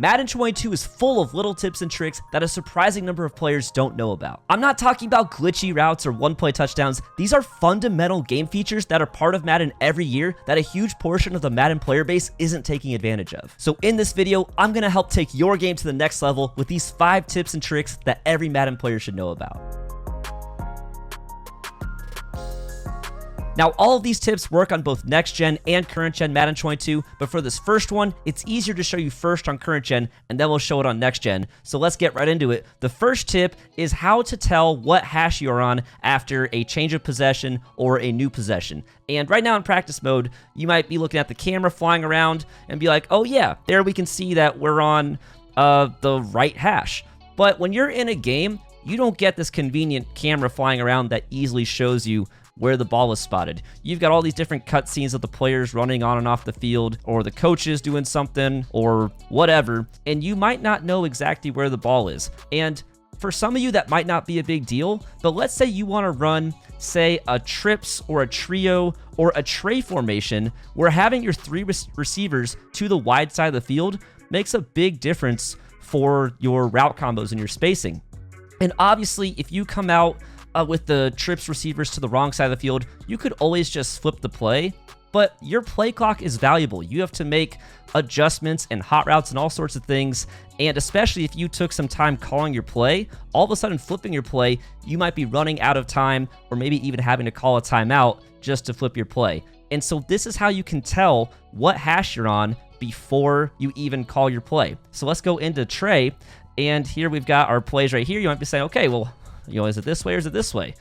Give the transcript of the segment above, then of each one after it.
Madden 22 is full of little tips and tricks that a surprising number of players don't know about. I'm not talking about glitchy routes or one-play touchdowns. These are fundamental game features that are part of Madden every year that a huge portion of the Madden player base isn't taking advantage of. So in this video, I'm going to help take your game to the next level with these 5 tips and tricks that every Madden player should know about. Now, all of these tips work on both next-gen and current-gen Madden 22, but for this first one, it's easier to show you first on current-gen, and then we'll show it on next-gen. So let's get right into it. The first tip is how to tell what hash you're on after a change of possession or a new possession. And right now in practice mode, you might be looking at the camera flying around and be like, oh yeah, there we can see that we're on the right hash. But when you're in a game, you don't get this convenient camera flying around that easily shows you where the ball was spotted. You've got all these different cutscenes of the players running on and off the field, or the coaches doing something, or whatever, and you might not know exactly where the ball is. And for some of you, that might not be a big deal, but let's say you want to run, say, a trips or a trio or a tray formation where having your 3 receivers to the wide side of the field makes a big difference for your route combos and your spacing. And obviously, if you come out with the trips receivers to the wrong side of the field, you could always just flip the play, but your play clock is valuable. You have to make adjustments and hot routes and all sorts of things, and especially if you took some time calling your play, all of a sudden flipping your play, you might be running out of time or maybe even having to call a timeout just to flip your play. And so this is how you can tell what hash you're on before you even call your play. So let's go into Trey, and here we've got our plays right here. You might be saying, okay, well, is it this way or is it this way?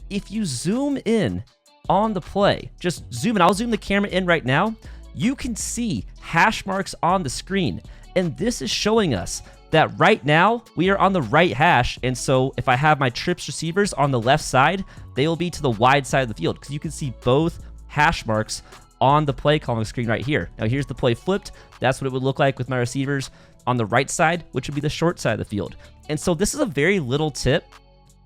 If you zoom in on the play, just zoom in, I'll zoom the camera in right now, you can see hash marks on the screen. And this is showing us that right now we are on the right hash. And so if I have my trips receivers on the left side, they will be to the wide side of the field because you can see both hash marks on the play calling screen right here. Now here's the play flipped. That's what it would look like with my receivers on the right side, which would be the short side of the field. And so this is a very little tip,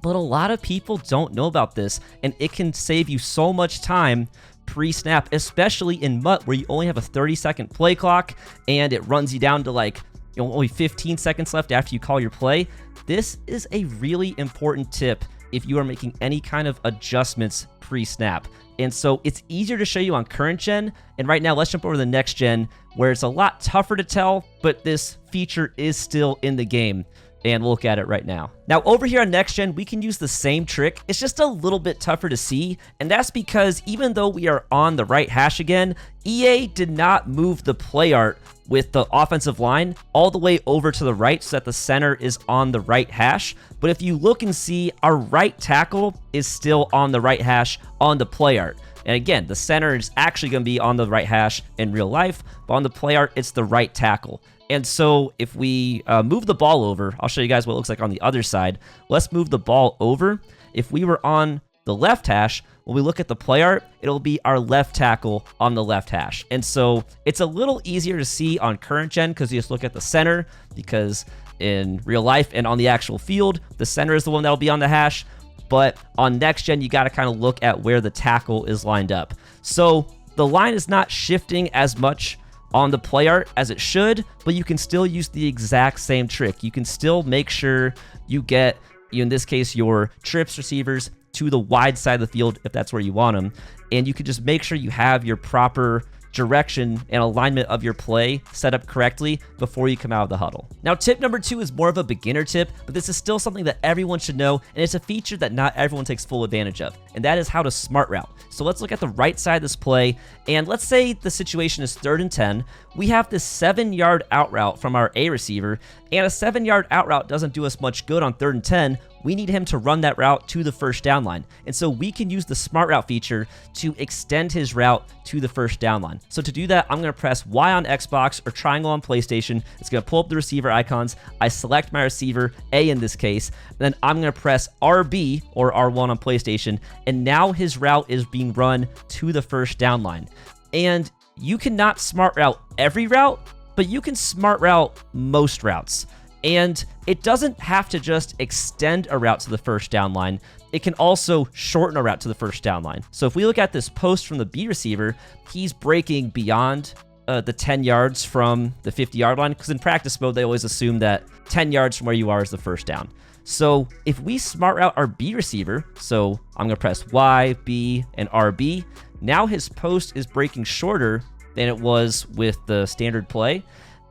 but a lot of people don't know about this, and it can save you so much time pre-snap, especially in MUT where you only have a 30-second play clock and it runs you down to only 15 seconds left after you call your play. This is a really important tip if you are making any kind of adjustments pre-snap. And so it's easier to show you on current gen, and right now let's jump over to the next gen where it's a lot tougher to tell, but this feature is still in the game. And we'll look at it right now. Now, over here on Next Gen, we can use the same trick. It's just a little bit tougher to see, and that's because even though we are on the right hash again, EA did not move the play art with the offensive line all the way over to the right so that the center is on the right hash. But if you look and see, our right tackle is still on the right hash on the play art. And again, the center is actually going to be on the right hash in real life, but on the play art, it's the right tackle. And so if we move the ball over, I'll show you guys what it looks like on the other side. Let's move the ball over. If we were on the left hash, when we look at the play art, it'll be our left tackle on the left hash. And so it's a little easier to see on current gen because you just look at the center, because in real life and on the actual field, the center is the one that'll be on the hash. But on next gen, you got to kind of look at where the tackle is lined up. So the line is not shifting as much on the play art as it should, but you can still use the exact same trick. You can still make sure you get, in this case, your trips receivers to the wide side of the field if that's where you want them. And you can just make sure you have your proper direction and alignment of your play set up correctly before you come out of the huddle. Now, tip number 2 is more of a beginner tip, but this is still something that everyone should know, and it's a feature that not everyone takes full advantage of, and that is how to smart route. So let's look at the right side of this play, and let's say the situation is 3rd and 10. We have this 7-yard out route from our A receiver, and a 7-yard out route doesn't do us much good on 3rd and 10. We need him to run that route to the first down line. And so we can use the smart route feature to extend his route to the first down line. So to do that, I'm going to press Y on Xbox or triangle on PlayStation. It's going to pull up the receiver icons. I select my receiver, A in this case, and then I'm going to press RB or R1 on PlayStation. And now his route is being run to the first down line. And you cannot smart route every route, but you can smart route most routes. And it doesn't have to just extend a route to the first down line. It can also shorten a route to the first down line. So if we look at this post from the B receiver, he's breaking beyond the 10 yards from the 50-yard line, because in practice mode, they always assume that 10 yards from where you are is the first down. So if we smart route our B receiver, so I'm going to press Y, B, and RB, now his post is breaking shorter than it was with the standard play,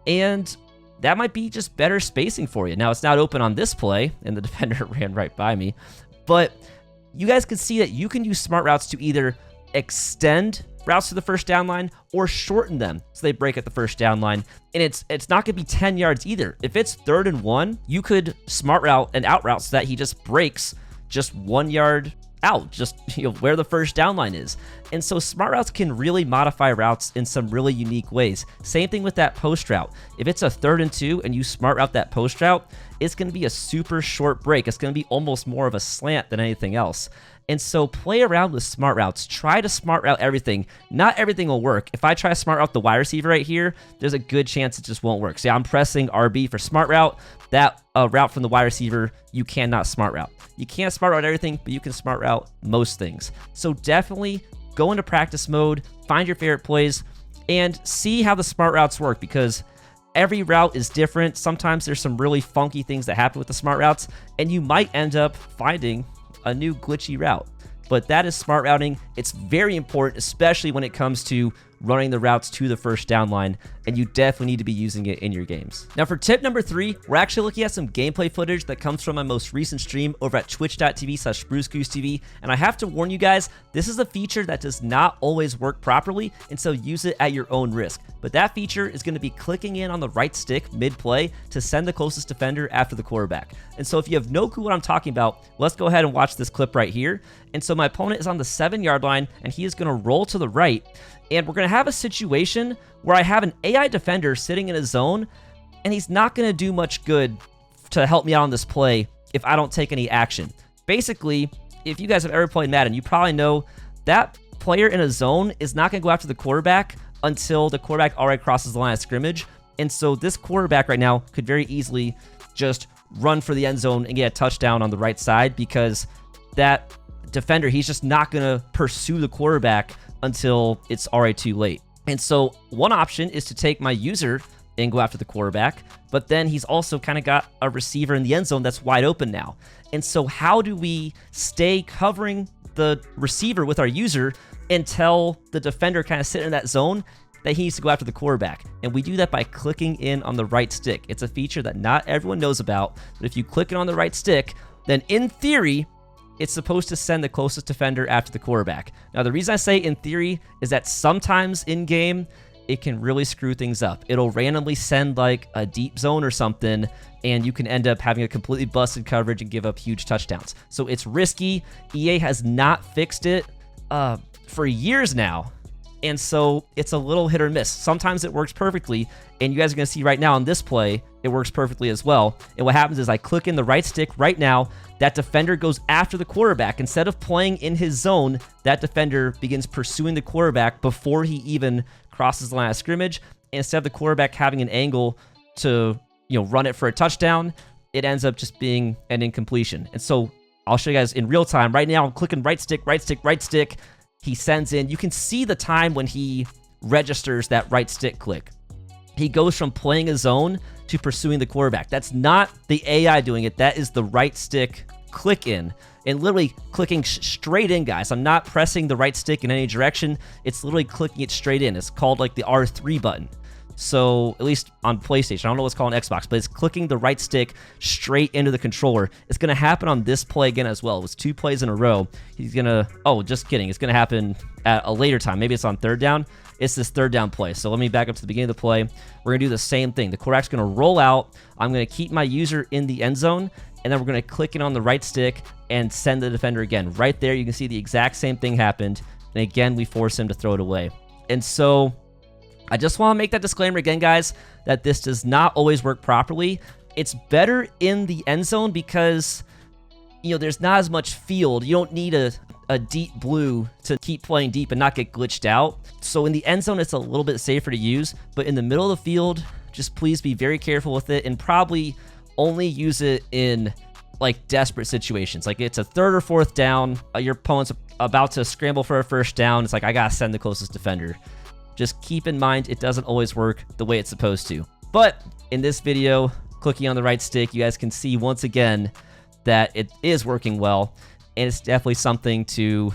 and that might be just better spacing for you. Now, it's not open on this play, and the defender ran right by me, but you guys can see that you can use smart routes to either extend routes to the first down line or shorten them so they break at the first down line. And it's not going to be 10 yards either. If it's 3rd and 1, you could smart route and out route so that he just breaks just 1 yard out, just where the first down line is. And so smart routes can really modify routes in some really unique ways. Same thing with that post route. If it's a 3rd and 2 and you smart route that post route, it's going to be a super short break. It's going to be almost more of a slant than anything else. And so play around with smart routes. Try to smart route everything. Not everything will work. If I try to smart route the wide receiver right here, there's a good chance it just won't work. See, I'm pressing RB for smart route. That route from the wide receiver, you cannot smart route. You can't smart route everything, but you can smart route most things. So definitely go into practice mode, find your favorite plays, and see how the smart routes work, because every route is different. Sometimes there's some really funky things that happen with the smart routes, and you might end up finding a new glitchy route. But that is smart routing. It's very important, especially when it comes to running the routes to the first down line, and you definitely need to be using it in your games. Now for tip number 3, we're actually looking at some gameplay footage that comes from my most recent stream over at twitch.tv/BruceGooseTV, and I have to warn you guys, this is a feature that does not always work properly, and so use it at your own risk. But that feature is going to be clicking in on the right stick mid-play to send the closest defender after the quarterback. And so if you have no clue what I'm talking about, let's go ahead and watch this clip right here. And so my opponent is on the 7-yard line, and he is going to roll to the right, and we're going to have a situation where I have an AI defender sitting in a zone, and he's not going to do much good to help me out on this play if I don't take any action. Basically, if you guys have ever played Madden, you probably know that player in a zone is not going to go after the quarterback until the quarterback already crosses the line of scrimmage. And so this quarterback right now could very easily just run for the end zone and get a touchdown on the right side, because that defender, he's just not going to pursue the quarterback until it's already too late. And so one option is to take my user and go after the quarterback, but then he's also kind of got a receiver in the end zone that's wide open now. And so how do we stay covering the receiver with our user until the defender kind of sit in that zone that he needs to go after the quarterback? And we do that by clicking in on the right stick. It's a feature that not everyone knows about, but if you click it on the right stick, then in theory, it's supposed to send the closest defender after the quarterback. Now, the reason I say in theory is that sometimes in game, it can really screw things up. It'll randomly send like a deep zone or something, and you can end up having a completely busted coverage and give up huge touchdowns. So it's risky. EA has not fixed it for years now. And so it's a little hit or miss. Sometimes it works perfectly, and you guys are going to see right now on this play, it works perfectly as well. And what happens is I click in the right stick right now, that defender goes after the quarterback. Instead of playing in his zone, that defender begins pursuing the quarterback before he even crosses the line of scrimmage. And instead of the quarterback having an angle to, run it for a touchdown, it ends up just being an incompletion. And so I'll show you guys in real time. Right now, I'm clicking right stick, right stick, right stick. He sends in. You can see the time when he registers that right stick click. He goes from playing a zone to pursuing the quarterback. That's not the AI doing it. That is the right stick click in, and literally clicking straight in, guys. I'm not pressing the right stick in any direction. It's literally clicking it straight in. It's called like the R3 button. So at least on PlayStation, I don't know what's called on Xbox, but it's clicking the right stick straight into the controller. It's going to happen on this play again as well. It was 2 plays in a row. He's going to, just kidding. It's going to happen at a later time. Maybe it's on 3rd down. It's this 3rd down play. So let me back up to the beginning of the play. We're going to do the same thing. The quarterback's going to roll out. I'm going to keep my user in the end zone, and then we're going to click it on the right stick and send the defender again. Right there, you can see the exact same thing happened. And again, we force him to throw it away. And so I just want to make that disclaimer again, guys, that this does not always work properly. It's better in the end zone because, there's not as much field. You don't need a deep blue to keep playing deep and not get glitched out. So in the end zone, it's a little bit safer to use, but in the middle of the field, just please be very careful with it and probably only use it in like desperate situations. Like it's a 3rd or 4th down, your opponent's about to scramble for a 1st down. It's like, I gotta send the closest defender. Just keep in mind it doesn't always work the way it's supposed to. But in this video, clicking on the right stick, you guys can see once again that it is working well, and it's definitely something to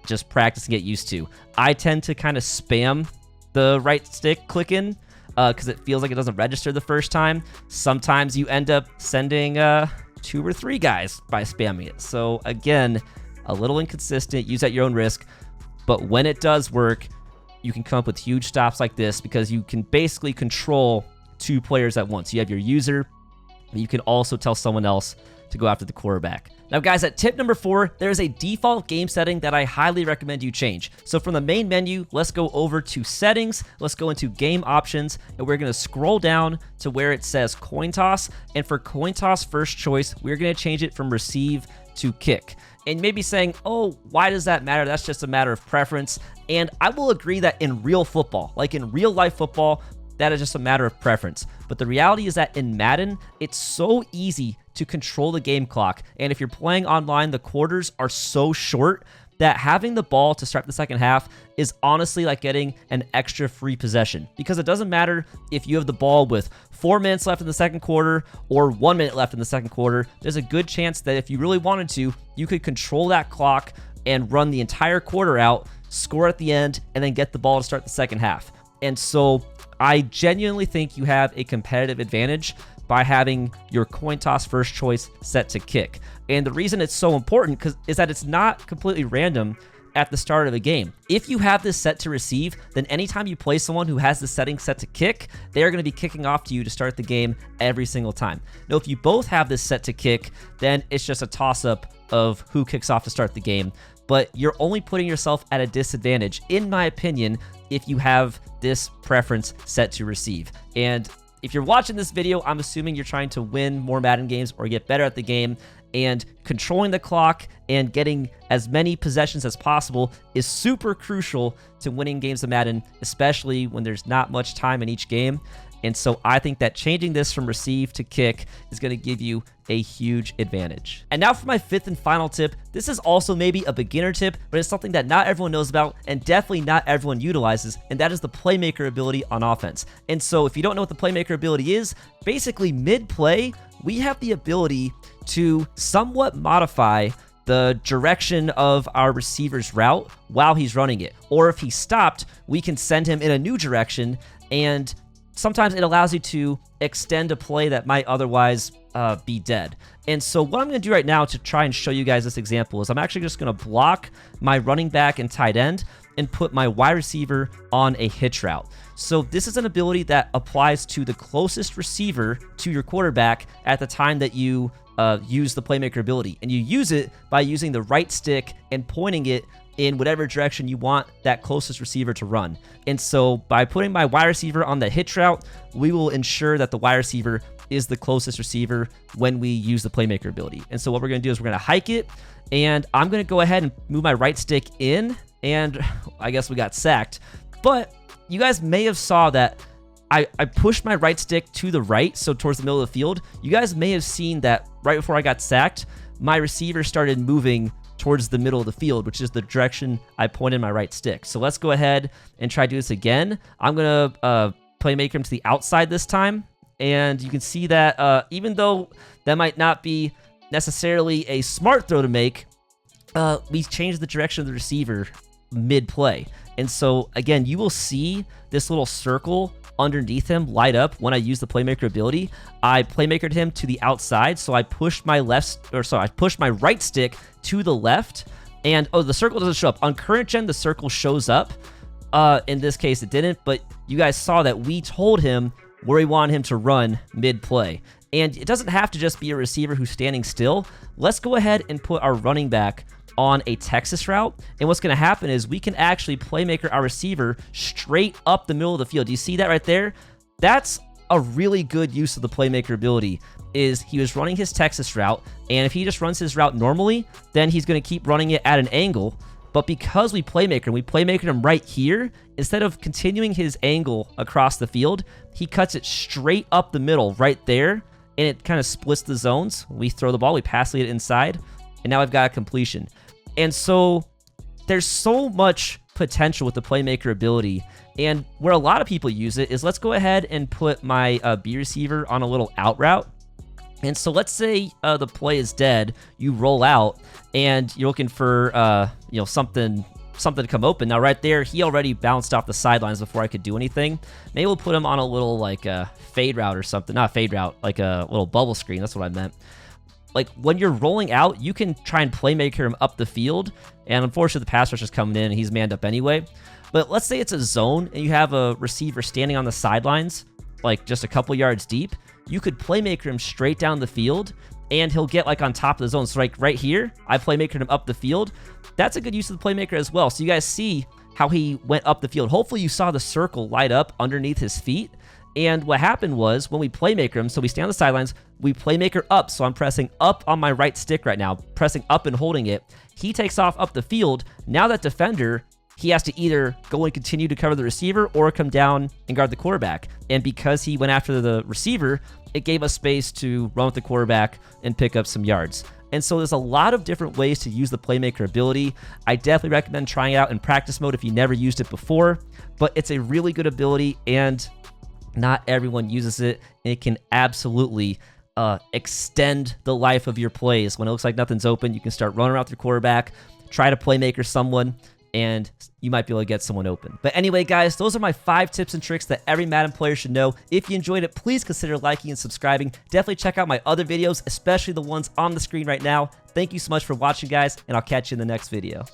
just practice and get used to. I tend to kind of spam the right stick clicking because it feels like it doesn't register the first time. Sometimes you end up sending 2 or 3 guys by spamming it. So again, a little inconsistent, use at your own risk. But when it does work, you can come up with huge stops like this because you can basically control 2 players at once. You have your user, and you can also tell someone else to go after the quarterback. Now guys, at tip number 4, there is a default game setting that I highly recommend you change. So from the main menu, let's go over to settings, let's go into game options, and we're gonna scroll down to where it says coin toss. And for coin toss first choice, we're gonna change it from receive to kick. And you may be saying, oh, why does that matter? That's just a matter of preference. And I will agree that in real football, like in real life football, that is just a matter of preference. But the reality is that in Madden, it's so easy to control the game clock. And if you're playing online, the quarters are so short that having the ball to start the second half is honestly like getting an extra free possession, because it doesn't matter if you have the ball with 4 minutes left in the second quarter or 1 minute left in the second quarter. There's a good chance that if you really wanted to, you could control that clock and run the entire quarter out, score at the end, and then get the ball to start the second half. And so I genuinely think you have a competitive advantage by having your coin toss first choice set to kick. And the reason it's so important is that it's not completely random at the start of a game. If you have this set to receive, then anytime you play someone who has the setting set to kick, they're going to be kicking off to you to start the game every single time. Now, if you both have this set to kick, then it's just a toss-up of who kicks off to start the game. But you're only putting yourself at a disadvantage, in my opinion, if you have this preference set to receive. And if you're watching this video, I'm assuming you're trying to win more Madden games or get better at the game, and controlling the clock and getting as many possessions as possible is super crucial to winning games of Madden, especially when there's not much time in each game. And so I think that changing this from receive to kick is going to give you a huge advantage. And now for my 5th and final tip. This is also maybe a beginner tip, but it's something that not everyone knows about and definitely not everyone utilizes, and that is the Playmaker ability on offense. And so if you don't know what the Playmaker ability is, basically mid-play, we have the ability to somewhat modify the direction of our receiver's route while he's running it. Or if he stopped, we can send him in a new direction, and sometimes it allows you to extend a play that might otherwise be dead. And so what I'm going to do right now to try and show you guys this example is I'm actually just going to block my running back and tight end and put my wide receiver on a hitch route. So this is an ability that applies to the closest receiver to your quarterback at the time that you use the Playmaker ability. And you use it by using the right stick and pointing it in whatever direction you want that closest receiver to run. And so by putting my wide receiver on the hitch route, we will ensure that the wide receiver is the closest receiver when we use the Playmaker ability. And so what we're going to do is we're going to hike it, and I'm going to go ahead and move my right stick in, and I guess we got sacked. But you guys may have saw that I pushed my right stick to the right, so towards the middle of the field. You guys may have seen that right before I got sacked, my receiver started moving towards the middle of the field, which is the direction I pointed my right stick. So let's go ahead and try to do this again. I'm going to Playmaker him to the outside this time. And you can see that even though that might not be necessarily a smart throw to make, we changed the direction of the receiver mid-play. And so, again, you will see this little circle underneath him light up when I use the Playmaker ability. I Playmakered him to the outside, so I pushed my I pushed my right stick to the left, and the circle doesn't show up. On current gen, the circle shows up. In this case, it didn't, but you guys saw that we told him where we want him to run mid-play. And it doesn't have to just be a receiver who's standing still. Let's go ahead and put our running back on a Texas route. And what's going to happen is we can actually Playmaker our receiver straight up the middle of the field. Do you see that right there? That's a really good use of the Playmaker ability. Is he was running his Texas route, and if he just runs his route normally, then he's going to keep running it at an angle. But because we Playmaker him right here, instead of continuing his angle across the field, he cuts it straight up the middle right there, and it kind of splits the zones. We throw the ball, we pass it inside, and now I've got a completion. And so there's so much potential with the Playmaker ability. And where a lot of people use it is, let's go ahead and put my B receiver on a little out route. And so let's say the play is dead, you roll out, and you're looking for something to come open. Now right there, he already bounced off the sidelines before I could do anything. Maybe we'll put him on a little like fade route or something. Not fade route, like a little bubble screen. That's what I meant. Like when you're rolling out, you can try and Playmaker him up the field. And unfortunately, the pass rush is coming in and he's manned up anyway. But let's say it's a zone and you have a receiver standing on the sidelines, like just a couple yards deep. You could Playmaker him straight down the field and he'll get like on top of the zone. So like right here, I Playmakered him up the field. That's a good use of the Playmaker as well. So you guys see how he went up the field. Hopefully you saw the circle light up underneath his feet. And what happened was when we Playmaker him, so we stand on the sidelines, we Playmaker up. So I'm pressing up on my right stick right now, pressing up and holding it. He takes off up the field. Now that defender, he has to either go and continue to cover the receiver or come down and guard the quarterback. And because he went after the receiver, it gave us space to run with the quarterback and pick up some yards. And so there's a lot of different ways to use the Playmaker ability. I definitely recommend trying it out in practice mode if you never used it before, but it's a really good ability and not everyone uses it. It can absolutely extend the life of your plays. When it looks like nothing's open, you can start running around with your quarterback, try to Playmaker someone, and you might be able to get someone open. But anyway, guys, those are my 5 tips and tricks that every Madden player should know. If you enjoyed it, please consider liking and subscribing. Definitely check out my other videos, especially the ones on the screen right now. Thank you so much for watching, guys, and I'll catch you in the next video.